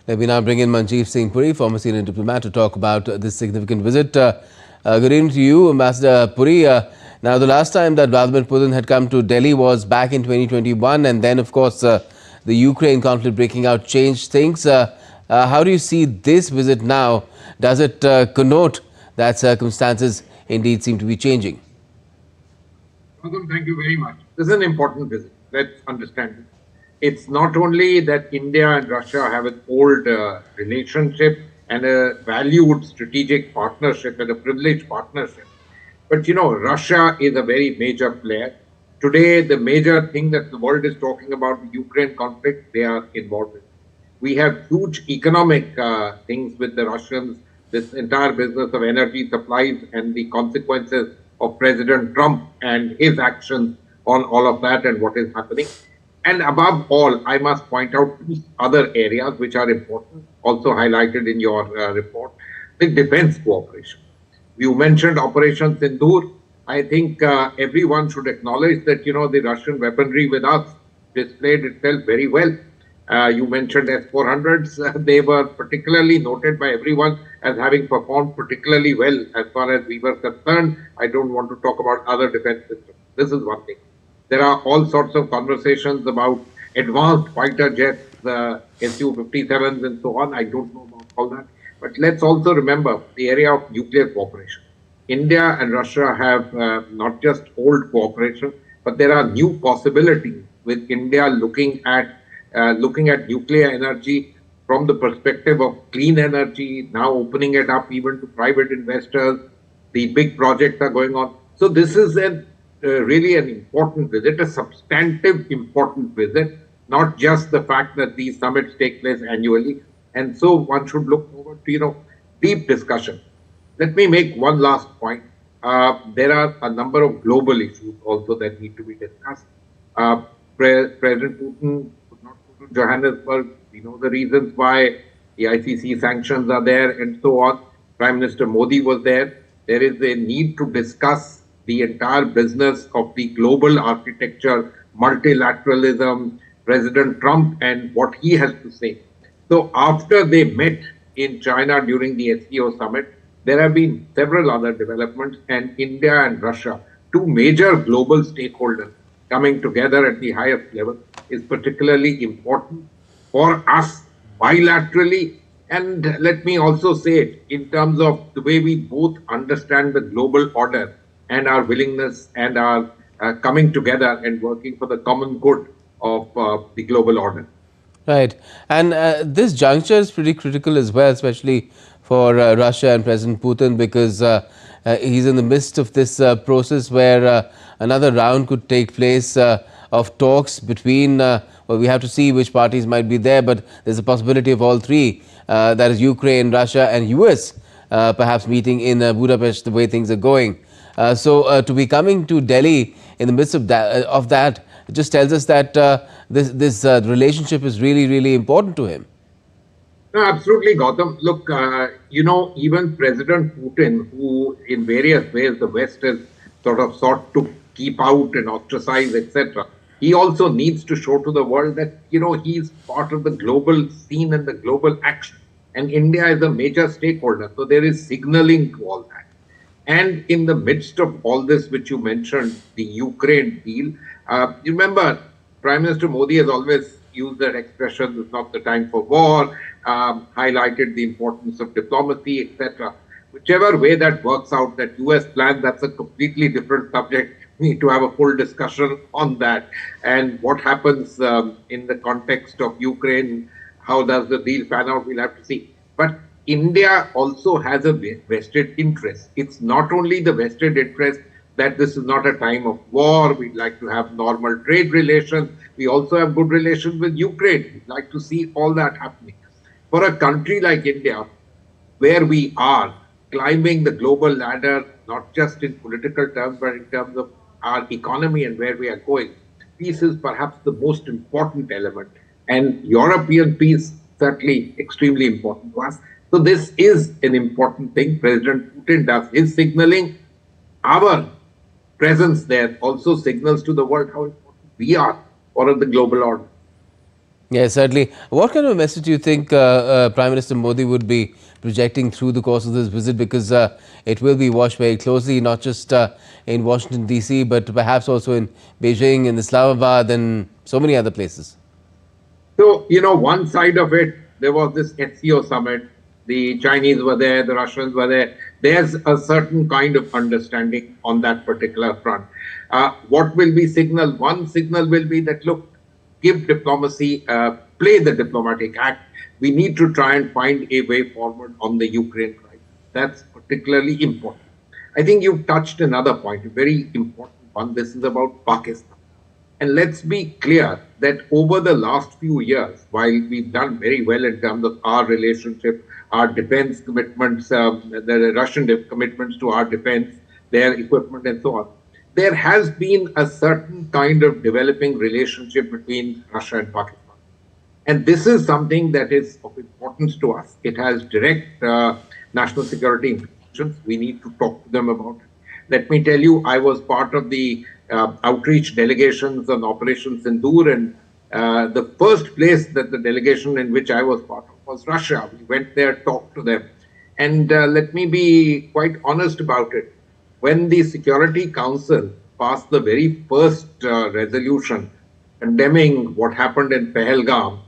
Let me now bring in Manjeev Singh Puri, former senior diplomat, to talk about this significant visit. Good evening to you, Ambassador Puri. Now, the last time that Vladimir Putin had come to Delhi was back in 2021, and then, of course, the Ukraine conflict breaking out changed things. How do you see this visit now? Does it connote that circumstances indeed seem to be changing? Gautam, thank you very much. This is an important visit. Let's understand it. It's not only that India and Russia have an old relationship and a valued strategic partnership and a privileged partnership, but Russia is a very major player. Today, the major thing that the world is talking about, the Ukraine conflict, they are involved in. We have huge economic things with the Russians, this entire business of energy supplies and the consequences of President Trump and his actions on all of that and what is happening. And above all, I must point out two other areas which are important, also highlighted in your report, the defense cooperation. You mentioned Operation Sindoor. I think everyone should acknowledge that, the Russian weaponry with us displayed itself very well. You mentioned S-400s. They were particularly noted by everyone as having performed particularly well as far as we were concerned. I don't want to talk about other defense systems. This is one thing. There are all sorts of conversations about advanced fighter jets, Su-57s and so on. I don't know about all that. But let's also remember the area of nuclear cooperation. India and Russia have not just old cooperation, but there are new possibilities with India looking at nuclear energy from the perspective of clean energy, now opening it up even to private investors. The big projects are going on. So this is really an important visit, a substantive important visit, not just the fact that these summits take place annually. And so one should look forward to, deep discussion. Let me make one last point. There are a number of global issues also that need to be discussed. President Putin could not go to Johannesburg. We know the reasons why. The ICC sanctions are there and so on. Prime Minister Modi was there. There is a need to discuss the entire business of the global architecture, multilateralism, President Trump and what he has to say. So after they met in China during the SCO summit, there have been several other developments, and India and Russia, two major global stakeholders coming together at the highest level, is particularly important for us bilaterally. And let me also say it in terms of the way we both understand the global order and our willingness and our coming together and working for the common good of the global order. Right. And this juncture is pretty critical as well, especially for Russia and President Putin, because he's in the midst of this process where another round could take place of talks between, well, we have to see which parties might be there, but there's a possibility of all three, that is Ukraine, Russia and US, perhaps meeting in Budapest the way things are going. So to be coming to Delhi in the midst of that, it just tells us that this relationship is really, really important to him. No, absolutely, Gautam. Look, even President Putin, who in various ways the West has sort of sought to keep out and ostracize, etc., he also needs to show to the world that, he's part of the global scene and the global action. And India is a major stakeholder. So there is signaling to all that. And in the midst of all this, which you mentioned, the Ukraine deal, you remember, Prime Minister Modi has always used that expression, it's not the time for war, highlighted the importance of diplomacy, etc. Whichever way that works out, that US plan, that's a completely different subject. We need to have a full discussion on that. And what happens in the context of Ukraine, how does the deal pan out, we'll have to see. But India also has a vested interest. It's not only the vested interest that this is not a time of war, we'd like to have normal trade relations. We also have good relations with Ukraine. We'd like to see all that happening. For a country like India, where we are climbing the global ladder, not just in political terms, but in terms of our economy and where we are going, peace is perhaps the most important element. And European peace, certainly extremely important to us. So this is an important thing. President Putin does his signaling. Our presence there also signals to the world how important we are for the global order. Yes, certainly. What kind of a message do you think Prime Minister Modi would be projecting through the course of this visit? Because it will be watched very closely, not just in Washington, D.C., but perhaps also in Beijing, in Islamabad, and so many other places. So, one side of it, there was this SCO summit. The Chinese were there, the Russians were there. There's a certain kind of understanding on that particular front. What will be signaled? One signal will be that, look, give diplomacy, play the diplomatic act. We need to try and find a way forward on the Ukraine crisis. That's particularly important. I think you've touched another point, a very important one. This is about Pakistan. And let's be clear that over the last few years, while we've done very well in terms of our relationship, our defense commitments, the Russian commitments to our defense, their equipment, and so on, there has been a certain kind of developing relationship between Russia and Pakistan. And this is something that is of importance to us. It has direct national security implications. We need to talk to them about it. Let me tell you, I was part of the outreach delegations on Operation Sindoor, and the first place that the delegation in which I was part of was Russia. We went there, talked to them. And let me be quite honest about it. When the Security Council passed the very first resolution condemning what happened in Pahalgam,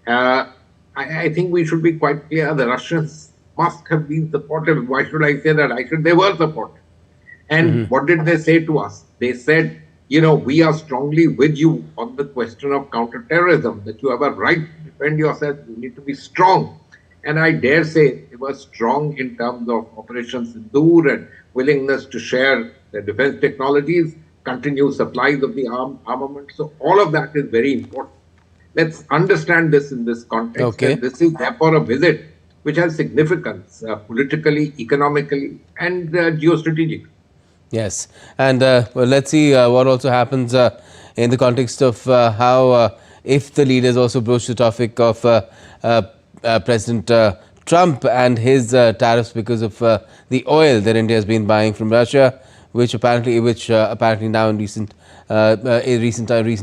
I think we should be quite clear. The Russians must have been supportive. Why should I say that? They were supportive. And what did they say to us? They said, we are strongly with you on the question of counterterrorism, that you have a right to defend yourself. You need to be strong. And I dare say they were strong in terms of Operation Sindoor and willingness to share their defense technologies, continue supplies of the armament. So all of that is very important. Let's understand this in this context. Okay. And this is therefore a visit which has significance politically, economically, and geostrategically. Yes, and well, let's see what also happens in the context of how, if the leaders also broach the topic of President Trump and his tariffs because of the oil that India has been buying from Russia, which apparently now in recent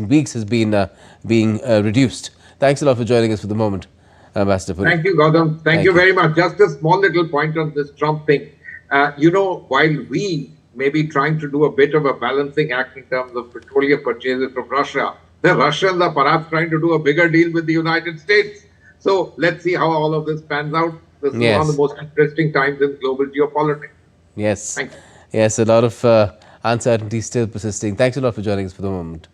weeks has been being reduced. Thanks a lot for joining us for the moment, Ambassador Puri. Thank you, Gautam. Thank you very much. Just a small little point on this Trump thing. While we may be trying to do a bit of a balancing act in terms of petroleum purchases from Russia, the Russians are perhaps trying to do a bigger deal with the United States. So let's see how all of this pans out. This is one of the most interesting times in global geopolitics. Yes. Thank you. Yes, a lot of uncertainty still persisting. Thanks a lot for joining us for the moment.